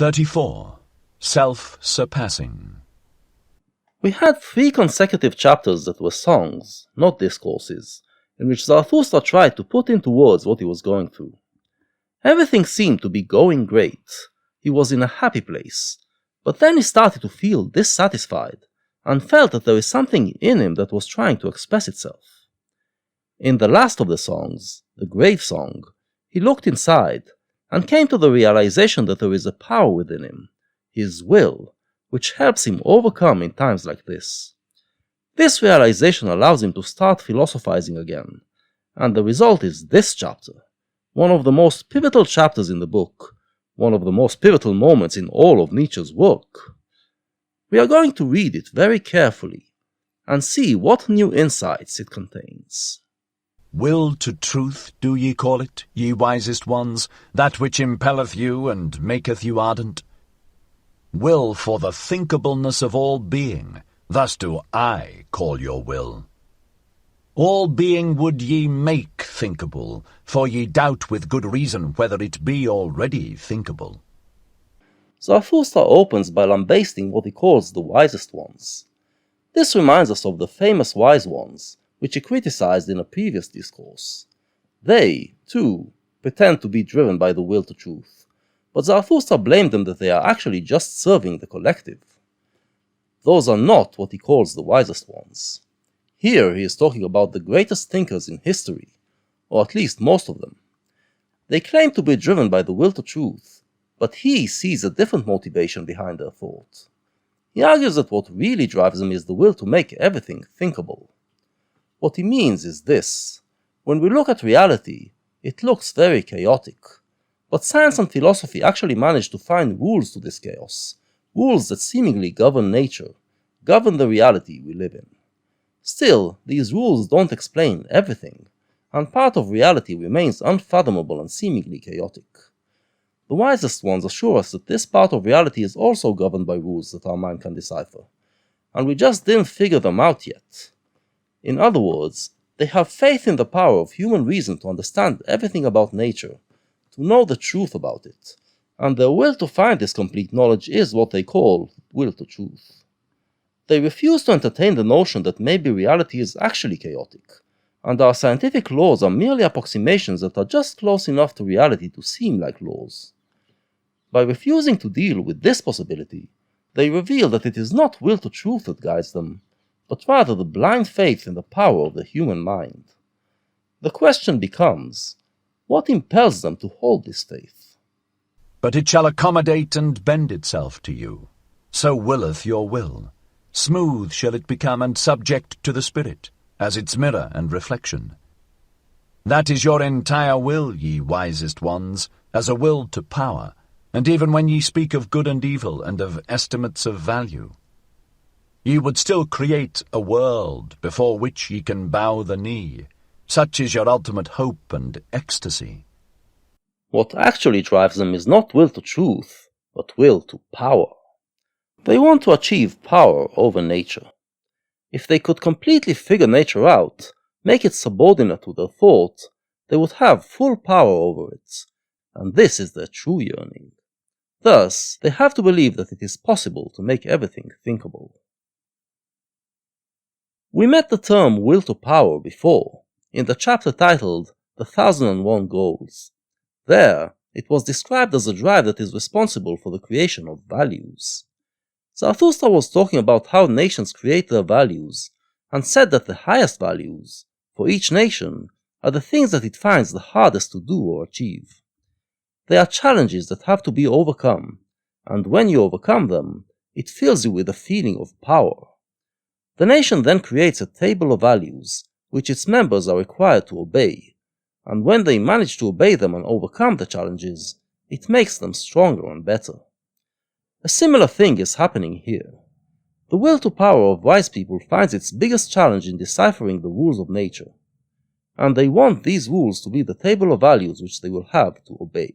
34. Self Surpassing. We had 3 consecutive chapters that were songs, not discourses, in which Zarathustra tried to put into words what he was going through. Everything seemed to be going great. He was in a happy place, but then he started to feel dissatisfied, and felt that there is something in him that was trying to express itself. In the last of the songs, the grave song, he looked inside, and came to the realization that there is a power within him, his will, which helps him overcome in times like this. This realization allows him to start philosophizing again, and the result is this chapter, one of the most pivotal chapters in the book, one of the most pivotal moments in all of Nietzsche's work. We are going to read it very carefully, and see what new insights it contains. Will to truth do ye call it, ye wisest ones, that which impelleth you and maketh you ardent? Will for the thinkableness of all being, thus do I call your will. All being would ye make thinkable, for ye doubt with good reason whether it be already thinkable. Zarathustra opens by lambasting what he calls the wisest ones. This reminds us of the famous wise ones, which he criticized in a previous discourse. They, too, pretend to be driven by the will to truth, but Zarathustra blamed them that they are actually just serving the collective. Those are not what he calls the wisest ones. Here he is talking about the greatest thinkers in history, or at least most of them. They claim to be driven by the will to truth, but he sees a different motivation behind their thought. He argues that what really drives them is the will to make everything thinkable. What he means is this: when we look at reality, it looks very chaotic, but science and philosophy actually manage to find rules to this chaos, rules that seemingly govern nature, govern the reality we live in. Still, these rules don't explain everything, and part of reality remains unfathomable and seemingly chaotic. The wisest ones assure us that this part of reality is also governed by rules that our mind can decipher, and we just didn't figure them out yet. In other words, they have faith in the power of human reason to understand everything about nature, to know the truth about it, and their will to find this complete knowledge is what they call will to truth. They refuse to entertain the notion that maybe reality is actually chaotic, and our scientific laws are merely approximations that are just close enough to reality to seem like laws. By refusing to deal with this possibility, they reveal that it is not will to truth that guides them, but rather the blind faith in the power of the human mind. The question becomes, what impels them to hold this faith? But it shall accommodate and bend itself to you. So willeth your will. Smooth shall it become and subject to the spirit, as its mirror and reflection. That is your entire will, ye wisest ones, as a will to power, and even when ye speak of good and evil and of estimates of value. Ye would still create a world before which ye can bow the knee. Such is your ultimate hope and ecstasy. What actually drives them is not will to truth, but will to power. They want to achieve power over nature. If they could completely figure nature out, make it subordinate to their thought, they would have full power over it, and this is their true yearning. Thus, they have to believe that it is possible to make everything thinkable. We met the term will to power before, in the chapter titled The 1001 Goals. There, it was described as a drive that is responsible for the creation of values. Zarathustra was talking about how nations create their values, and said that the highest values, for each nation, are the things that it finds the hardest to do or achieve. They are challenges that have to be overcome, and when you overcome them, it fills you with a feeling of power. The nation then creates a table of values, which its members are required to obey, and when they manage to obey them and overcome the challenges, it makes them stronger and better. A similar thing is happening here. The will to power of wise people finds its biggest challenge in deciphering the rules of nature, and they want these rules to be the table of values which they will have to obey.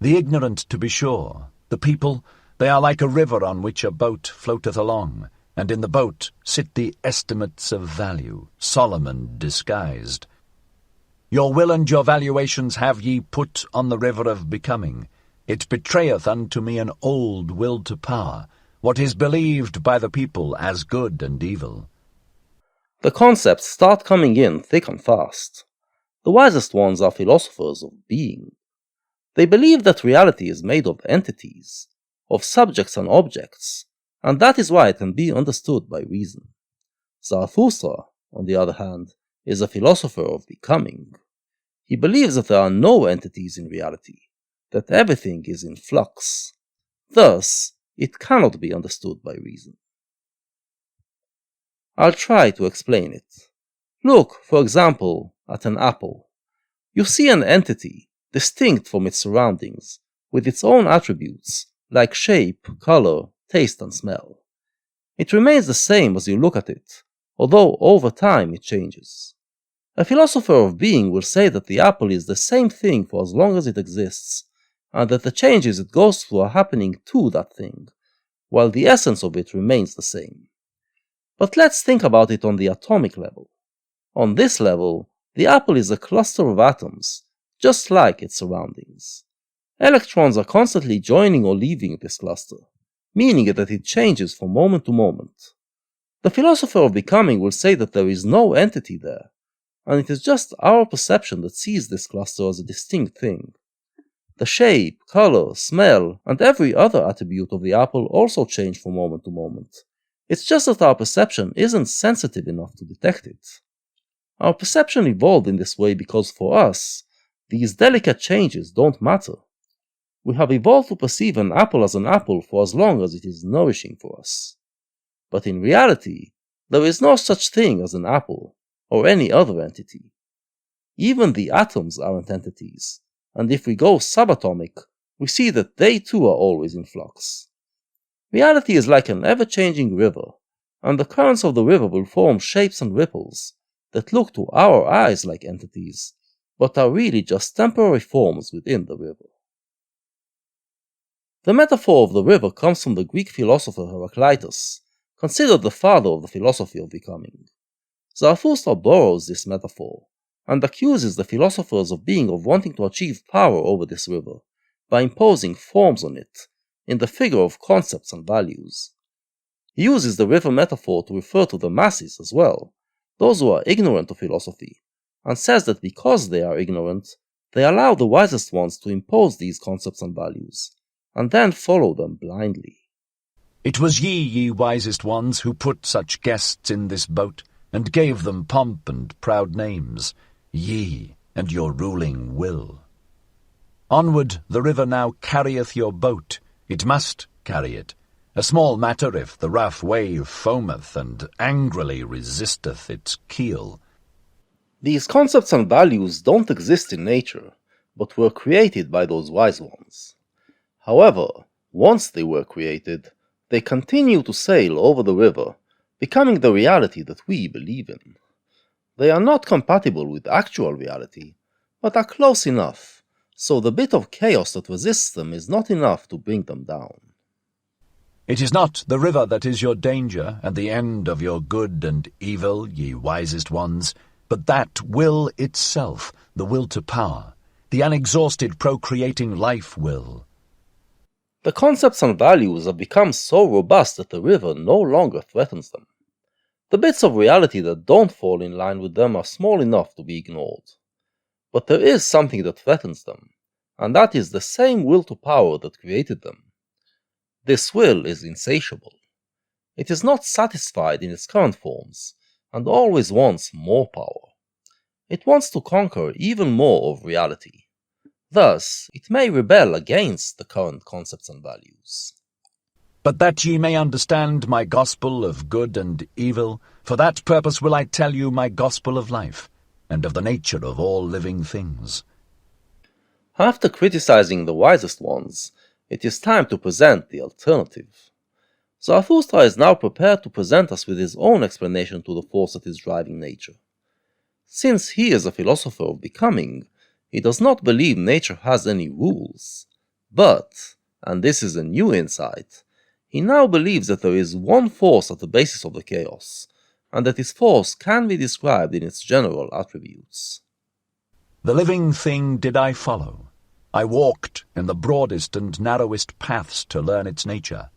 The ignorant, to be sure, the people, they are like a river on which a boat floateth along, and in the boat sit the estimates of value, solemn and disguised. Your will and your valuations have ye put on the river of becoming. It betrayeth unto me an old will to power, what is believed by the people as good and evil. The concepts start coming in thick and fast. The wisest ones are philosophers of being. They believe that reality is made of entities, of subjects and objects, and that is why it can be understood by reason. Zarathustra, on the other hand, is a philosopher of becoming. He believes that there are no entities in reality, that everything is in flux. Thus, it cannot be understood by reason. I'll try to explain it. Look, for example, at an apple. You see an entity, distinct from its surroundings, with its own attributes, like shape, color, taste, and smell. It remains the same as you look at it, although over time it changes. A philosopher of being will say that the apple is the same thing for as long as it exists, and that the changes it goes through are happening to that thing, while the essence of it remains the same. But let's think about it on the atomic level. On this level, the apple is a cluster of atoms, just like its surroundings. Electrons are constantly joining or leaving this cluster, meaning that it changes from moment to moment. The philosopher of becoming will say that there is no entity there, and it is just our perception that sees this cluster as a distinct thing. The shape, color, smell, and every other attribute of the apple also change from moment to moment. It's just that our perception isn't sensitive enough to detect it. Our perception evolved in this way because for us, these delicate changes don't matter. We have evolved to perceive an apple as an apple for as long as it is nourishing for us. But in reality, there is no such thing as an apple, or any other entity. Even the atoms aren't entities, and if we go subatomic, we see that they too are always in flux. Reality is like an ever-changing river, and the currents of the river will form shapes and ripples that look to our eyes like entities, but are really just temporary forms within the river. The metaphor of the river comes from the Greek philosopher Heraclitus, considered the father of the philosophy of becoming. Zarathustra borrows this metaphor, and accuses the philosophers of being of wanting to achieve power over this river, by imposing forms on it, in the figure of concepts and values. He uses the river metaphor to refer to the masses as well, those who are ignorant of philosophy, and says that because they are ignorant, they allow the wisest ones to impose these concepts and values, and then follow them blindly. It was ye wisest ones, who put such guests in this boat, and gave them pomp and proud names, ye and your ruling will. Onward the river now carrieth your boat, it must carry it. A small matter if the rough wave foameth and angrily resisteth its keel. These concepts and values don't exist in nature, but were created by those wise ones. However, once they were created, they continue to sail over the river, becoming the reality that we believe in. They are not compatible with actual reality, but are close enough, so the bit of chaos that resists them is not enough to bring them down. It is not the river that is your danger, and the end of your good and evil, ye wisest ones, but that will itself, the will to power, the unexhausted procreating life will. The concepts and values have become so robust that the river no longer threatens them. The bits of reality that don't fall in line with them are small enough to be ignored. But there is something that threatens them, and that is the same will to power that created them. This will is insatiable. It is not satisfied in its current forms, and always wants more power. It wants to conquer even more of reality. Thus, it may rebel against the current concepts and values. But that ye may understand my gospel of good and evil, for that purpose will I tell you my gospel of life, and of the nature of all living things. After criticizing the wisest ones, it is time to present the alternative. Zarathustra is now prepared to present us with his own explanation to the force that is driving nature. Since he is a philosopher of becoming, he does not believe nature has any rules. But, and this is a new insight, he now believes that there is one force at the basis of the chaos, and that this force can be described in its general attributes. The living thing did I follow. I walked in the broadest and narrowest paths to learn its nature.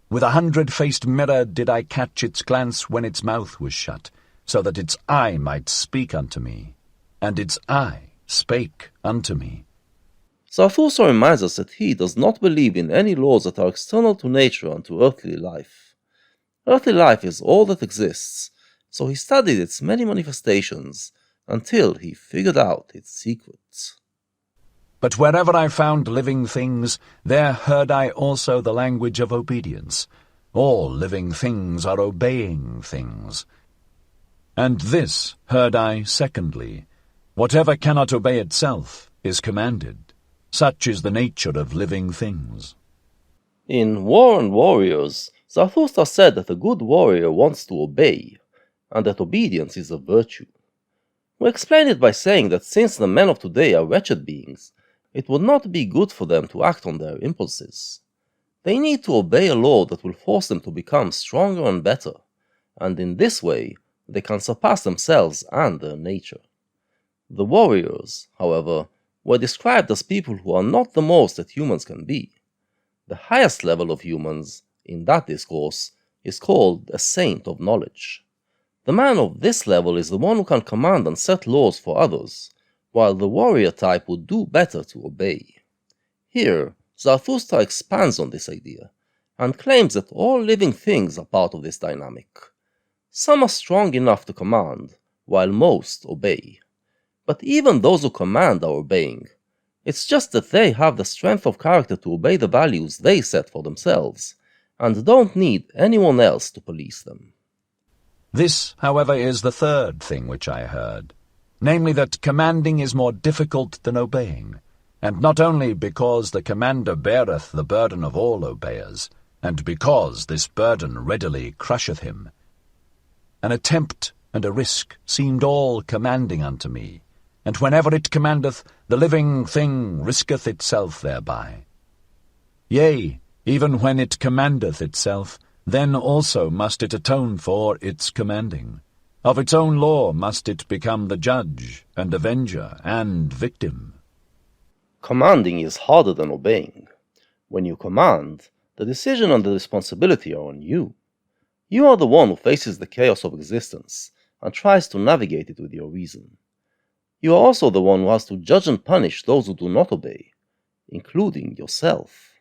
With 100-faced mirror did I catch its glance when its mouth was shut, so that its eye might speak unto me, and its eye spake unto me. Zarathustra reminds us that he does not believe in any laws that are external to nature and to earthly life. Earthly life is all that exists, so he studied its many manifestations until he figured out its secrets. But wherever I found living things, there heard I also the language of obedience. All living things are obeying things. And this heard I secondly: whatever cannot obey itself is commanded. Such is the nature of living things. In War and Warriors, Zarathustra said that a good warrior wants to obey, and that obedience is a virtue. We explain it by saying that since the men of today are wretched beings, it would not be good for them to act on their impulses. They need to obey a law that will force them to become stronger and better, and in this way they can surpass themselves and their nature. The warriors, however, were described as people who are not the most that humans can be. The highest level of humans, in that discourse, is called a saint of knowledge. The man of this level is the one who can command and set laws for others, while the warrior type would do better to obey. Here, Zarathustra expands on this idea, and claims that all living things are part of this dynamic. Some are strong enough to command, while most obey. But even those who command are obeying. It's just that they have the strength of character to obey the values they set for themselves, and don't need anyone else to police them. This, however, is the third thing which I heard, namely that commanding is more difficult than obeying, and not only because the commander beareth the burden of all obeyers, and because this burden readily crusheth him. An attempt and a risk seemed all commanding unto me, and whenever it commandeth, the living thing risketh itself thereby. Yea, even when it commandeth itself, then also must it atone for its commanding. Of its own law must it become the judge and avenger and victim. Commanding is harder than obeying. When you command, the decision and the responsibility are on you. You are the one who faces the chaos of existence and tries to navigate it with your reason. You are also the one who has to judge and punish those who do not obey, including yourself.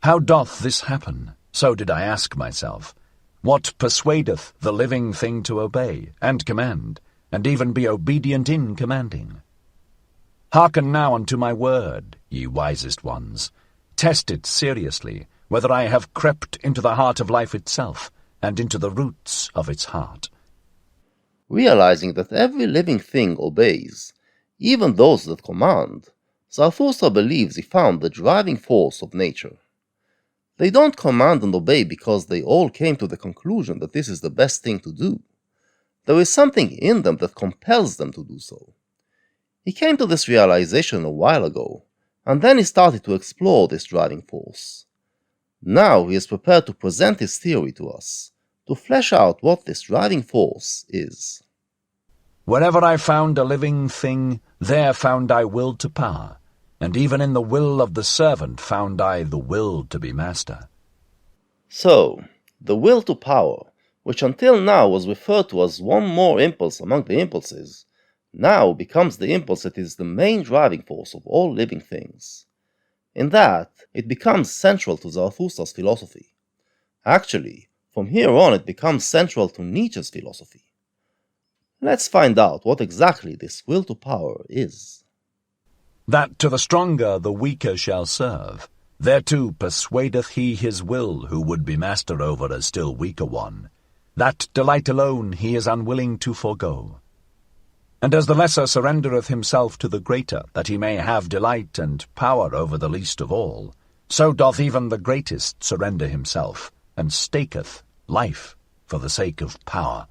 How doth this happen? So did I ask myself. What persuadeth the living thing to obey, and command, and even be obedient in commanding? Hearken now unto my word, ye wisest ones. Test it seriously, whether I have crept into the heart of life itself, and into the roots of its heart. Realizing that every living thing obeys, even those that command, Zarathustra believes he found the driving force of nature. They don't command and obey because they all came to the conclusion that this is the best thing to do. There is something in them that compels them to do so. He came to this realization a while ago, and then he started to explore this driving force. Now he is prepared to present his theory to us, to flesh out what this driving force is. Wherever I found a living thing, there found I will to power, and even in the will of the servant found I the will to be master. So, the will to power, which until now was referred to as one more impulse among the impulses, now becomes the impulse that is the main driving force of all living things. In that, it becomes central to Zarathustra's philosophy. Actually, from here on it becomes central to Nietzsche's philosophy. Let's find out what exactly this will to power is. That to the stronger the weaker shall serve, thereto persuadeth he his will who would be master over a still weaker one. That delight alone he is unwilling to forego. And as the lesser surrendereth himself to the greater, that he may have delight and power over the least of all, so doth even the greatest surrender himself, and staketh life for the sake of power.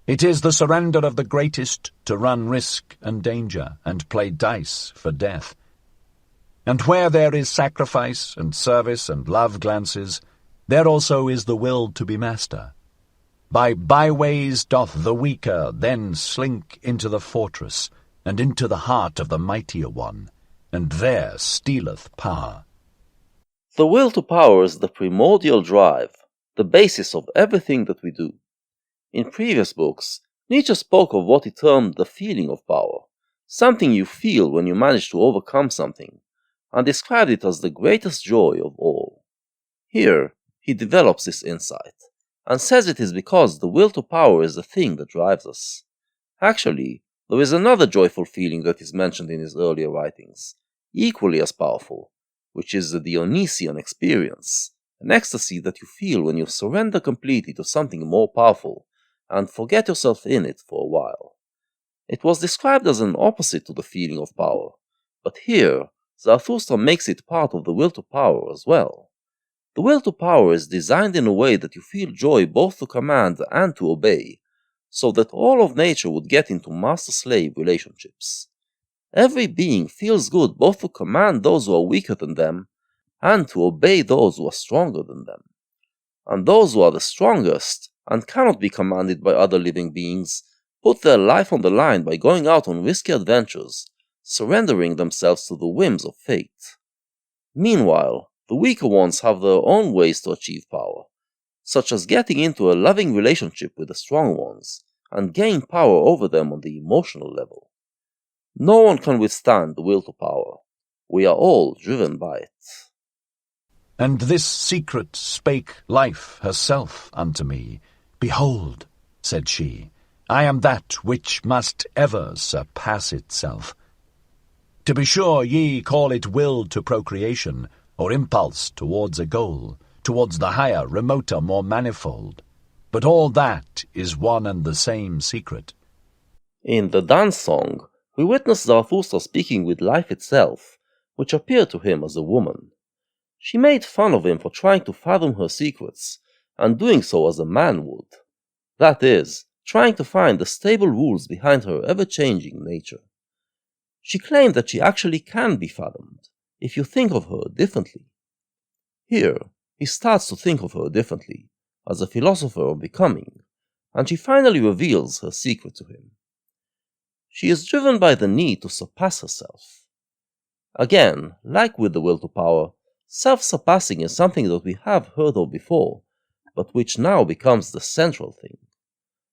It is the surrender of the greatest to run risk and danger, and play dice for death. And where there is sacrifice and service and love glances, there also is the will to be master. By byways doth the weaker then slink into the fortress, and into the heart of the mightier one, and there stealeth power. The will to power is the primordial drive, the basis of everything that we do. In previous books, Nietzsche spoke of what he termed the feeling of power, something you feel when you manage to overcome something, and described it as the greatest joy of all. Here, he develops this insight, and says it is because the will to power is the thing that drives us. Actually, there is another joyful feeling that is mentioned in his earlier writings, equally as powerful, which is the Dionysian experience, an ecstasy that you feel when you surrender completely to something more powerful and forget yourself in it for a while. It was described as an opposite to the feeling of power, but here Zarathustra makes it part of the will to power as well. The will to power is designed in a way that you feel joy both to command and to obey, so that all of nature would get into master-slave relationships. Every being feels good both to command those who are weaker than them and to obey those who are stronger than them. And those who are the strongest and cannot be commanded by other living beings put their life on the line by going out on risky adventures, surrendering themselves to the whims of fate. Meanwhile, the weaker ones have their own ways to achieve power, such as getting into a loving relationship with the strong ones and gain power over them on the emotional level. No one can withstand the will to power. We are all driven by it. And this secret spake life herself unto me. Behold, said she, I am that which must ever surpass itself. To be sure, ye call it will to procreation, or impulse towards a goal, towards the higher, remoter, more manifold. But all that is one and the same secret. In the dance song, we witness Zarathustra speaking with life itself, which appeared to him as a woman. She made fun of him for trying to fathom her secrets, and doing so as a man would. That is, trying to find the stable rules behind her ever-changing nature. She claimed that she actually can be fathomed, if you think of her differently. Here, he starts to think of her differently, as a philosopher of becoming, and she finally reveals her secret to him. She is driven by the need to surpass herself. Again, like with the will to power, self-surpassing is something that we have heard of before, but which now becomes the central thing.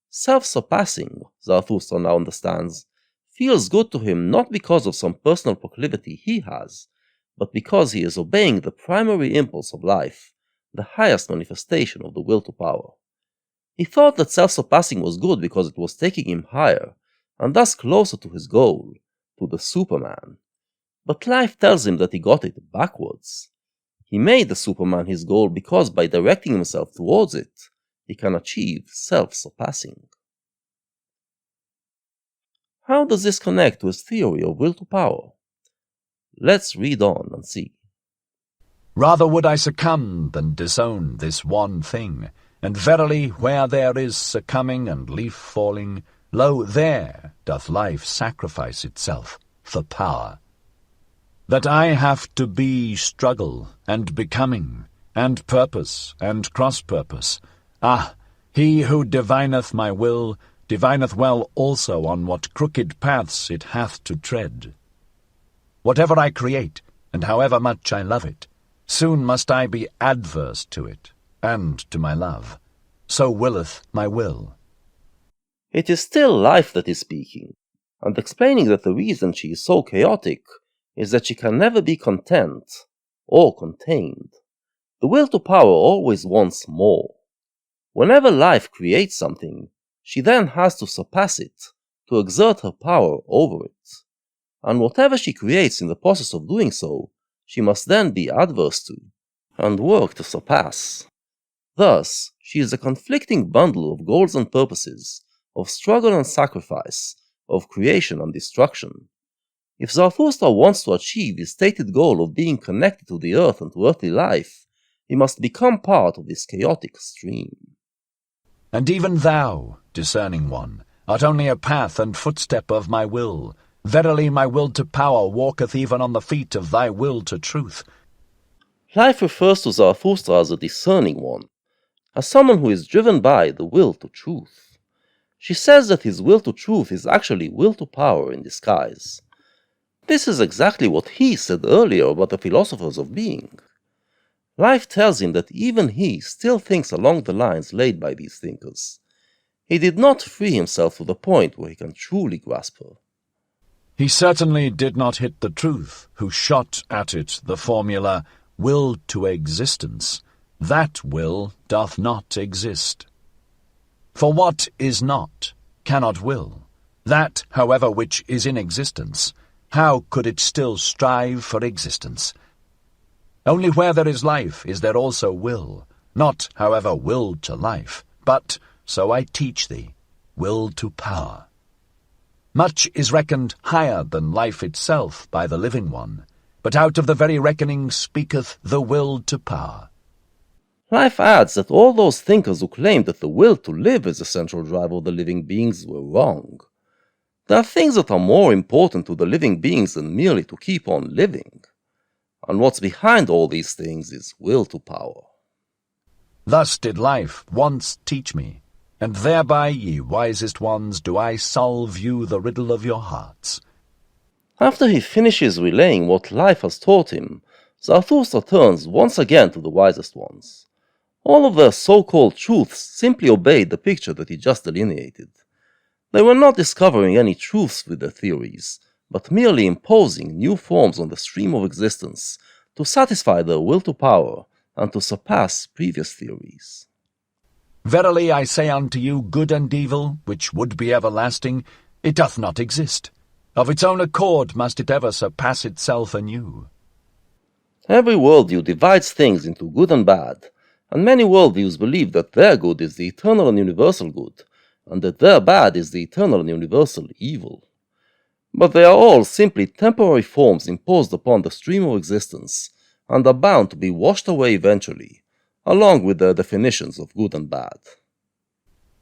Self-surpassing, Zarathustra now understands, feels good to him not because of some personal proclivity he has, but because he is obeying the primary impulse of life, the highest manifestation of the will to power. He thought that self-surpassing was good because it was taking him higher, and thus closer to his goal, to the Superman. But life tells him that he got it backwards. He made the Superman his goal because by directing himself towards it, he can achieve self-surpassing. How does this connect to his theory of will to power? Let's read on and see. Rather would I succumb than disown this one thing, and verily where there is succumbing and leaf falling, lo, there doth life sacrifice itself for power. That I have to be struggle, and becoming, and purpose, and cross-purpose. Ah, he who divineth my will, divineth well also on what crooked paths it hath to tread. Whatever I create, and however much I love it, soon must I be adverse to it, and to my love. So willeth my will. It is still life that is speaking, and explaining that the reason she is so chaotic is that she can never be content or contained. The will to power always wants more. Whenever life creates something, she then has to surpass it, to exert her power over it. And whatever she creates in the process of doing so, she must then be adverse to, and work to surpass. Thus, she is a conflicting bundle of goals and purposes, of struggle and sacrifice, of creation and destruction. If Zarathustra wants to achieve his stated goal of being connected to the earth and to earthly life, he must become part of this chaotic stream. And even thou, discerning one, art only a path and footstep of my will. Verily my will to power walketh even on the feet of thy will to truth. Life refers to Zarathustra as a discerning one, as someone who is driven by the will to truth. She says that his will to truth is actually will to power in disguise. This is exactly what he said earlier about the philosophers of being. Life tells him that even he still thinks along the lines laid by these thinkers. He did not free himself to the point where he can truly grasp her. He certainly did not hit the truth who shot at it the formula, will to existence. That will doth not exist. For what is not, cannot will. That, however, which is in existence, how could it still strive for existence? Only where there is life is there also will, not, however, will to life, but, so I teach thee, will to power. Much is reckoned higher than life itself by the living one, but out of the very reckoning speaketh the will to power. Life adds that all those thinkers who claimed that the will to live is the central driver of the living beings were wrong. There are things that are more important to the living beings than merely to keep on living. And what's behind all these things is will to power. Thus did life once teach me, and thereby, ye wisest ones, do I solve you the riddle of your hearts. After he finishes relaying what life has taught him, Zarathustra turns once again to the wisest ones. All of their so-called truths simply obeyed the picture that he just delineated. They were not discovering any truths with their theories, but merely imposing new forms on the stream of existence to satisfy their will to power and to surpass previous theories. Verily I say unto you, good and evil, which would be everlasting, it doth not exist. Of its own accord must it ever surpass itself anew. Every worldview divides things into good and bad, and many worldviews believe that their good is the eternal and universal good, and that their bad is the eternal and universal evil. But they are all simply temporary forms imposed upon the stream of existence, and are bound to be washed away eventually, along with their definitions of good and bad.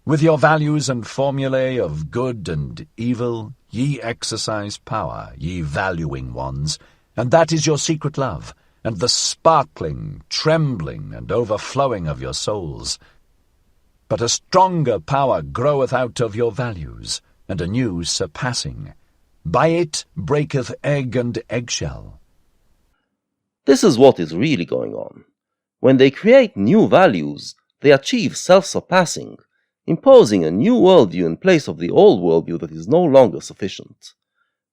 With your values and formulae of good and evil, ye exercise power, ye valuing ones, and that is your secret love, and the sparkling, trembling, and overflowing of your souls. But a stronger power groweth out of your values, and a new surpassing. By it breaketh egg and eggshell. This is what is really going on. When they create new values, they achieve self-surpassing, imposing a new worldview in place of the old worldview that is no longer sufficient.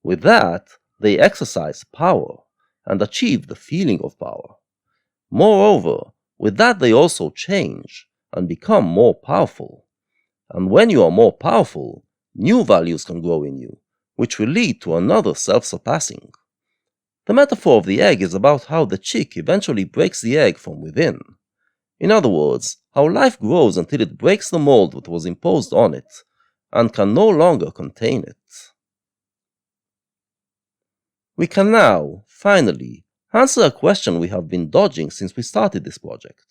With that, they exercise power, and achieve the feeling of power. Moreover, with that they also change, and become more powerful. And when you are more powerful, new values can grow in you, which will lead to another self-surpassing. The metaphor of the egg is about how the chick eventually breaks the egg from within. In other words, how life grows until it breaks the mold that was imposed on it, and can no longer contain it. We can now, finally, answer a question we have been dodging since we started this project.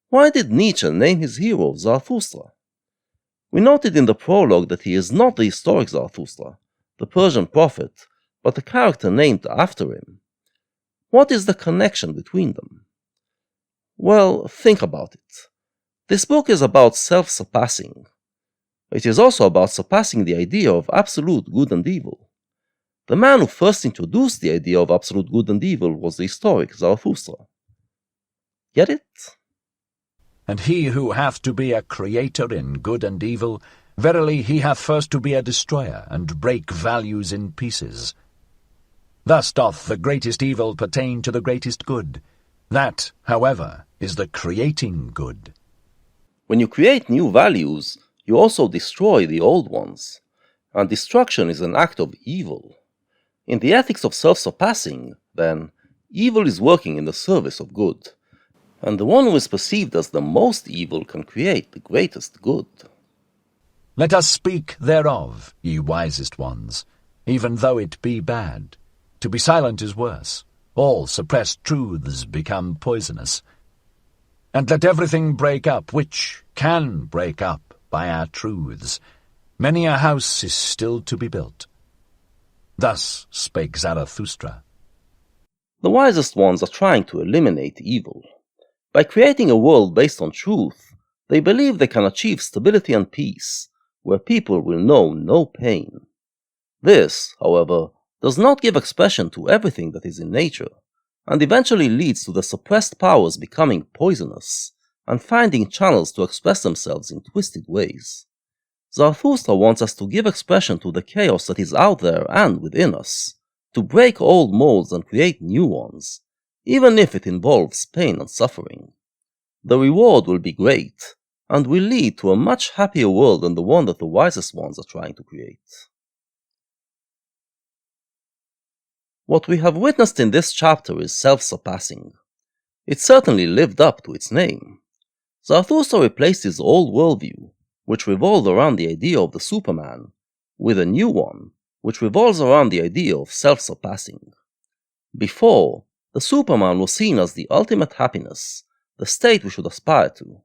Why did Nietzsche name his hero Zarathustra? We noted in the prologue that he is not the historic Zarathustra, the Persian prophet, but a character named after him. What is the connection between them? Well, think about it. This book is about self-surpassing. It is also about surpassing the idea of absolute good and evil. The man who first introduced the idea of absolute good and evil was the historic Zarathustra. Get it? And he who hath to be a creator in good and evil, verily he hath first to be a destroyer, and break values in pieces. Thus doth the greatest evil pertain to the greatest good. That, however, is the creating good. When you create new values, you also destroy the old ones, and destruction is an act of evil. In the ethics of self-surpassing, then, evil is working in the service of good, and the one who is perceived as the most evil can create the greatest good. Let us speak thereof, ye wisest ones, even though it be bad. To be silent is worse. All suppressed truths become poisonous. And let everything break up which can break up by our truths. Many a house is still to be built. Thus spake Zarathustra. The wisest ones are trying to eliminate evil. By creating a world based on truth, they believe they can achieve stability and peace, where people will know no pain. This, however, does not give expression to everything that is in nature, and eventually leads to the suppressed powers becoming poisonous and finding channels to express themselves in twisted ways. Zarathustra wants us to give expression to the chaos that is out there and within us, to break old molds and create new ones, even if it involves pain and suffering. The reward will be great, and will lead to a much happier world than the one that the wisest ones are trying to create. What we have witnessed in this chapter is self-surpassing. It certainly lived up to its name. Zarathustra replaced his old worldview, which revolved around the idea of the Superman, with a new one, which revolves around the idea of self-surpassing. Before, the Superman was seen as the ultimate happiness, the state we should aspire to.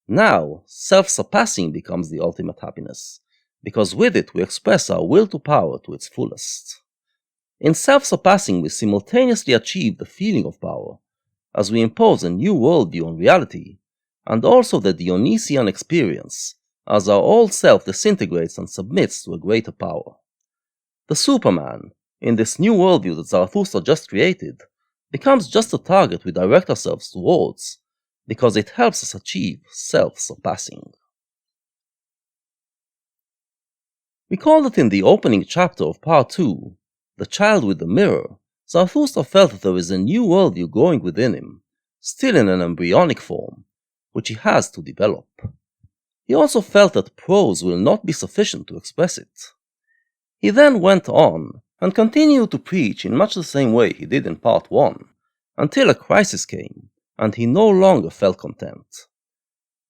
Now, self-surpassing becomes the ultimate happiness, because with it we express our will to power to its fullest. In self-surpassing we simultaneously achieve the feeling of power, as we impose a new worldview on reality, and also the Dionysian experience, as our old self disintegrates and submits to a greater power. The Superman, in this new worldview that Zarathustra just created, becomes just a target we direct ourselves towards, because it helps us achieve self-surpassing. Recall that in the opening chapter of Part 2, The Child with the Mirror, Zarathustra felt that there is a new worldview growing within him, still in an embryonic form, which he has to develop. He also felt that prose will not be sufficient to express it. He then went on and continued to preach in much the same way he did in Part 1, until a crisis came, and he no longer felt content.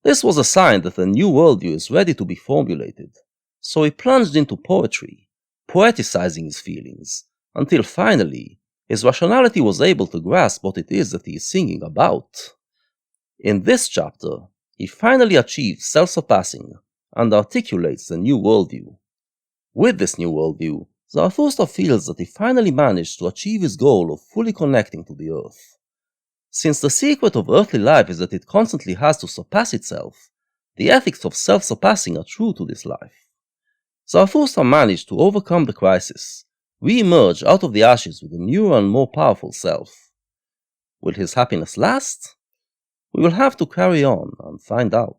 This was a sign that a new worldview is ready to be formulated, so he plunged into poetry, poeticizing his feelings, until finally his rationality was able to grasp what it is that he is singing about. In this chapter, he finally achieves self-surpassing and articulates the new worldview. With this new worldview, Zarathustra feels that he finally managed to achieve his goal of fully connecting to the earth. Since the secret of earthly life is that it constantly has to surpass itself, the ethics of self-surpassing are true to this life. Zarathustra managed to overcome the crisis, re-emerge out of the ashes with a newer and more powerful self. Will his happiness last? We will have to carry on and find out.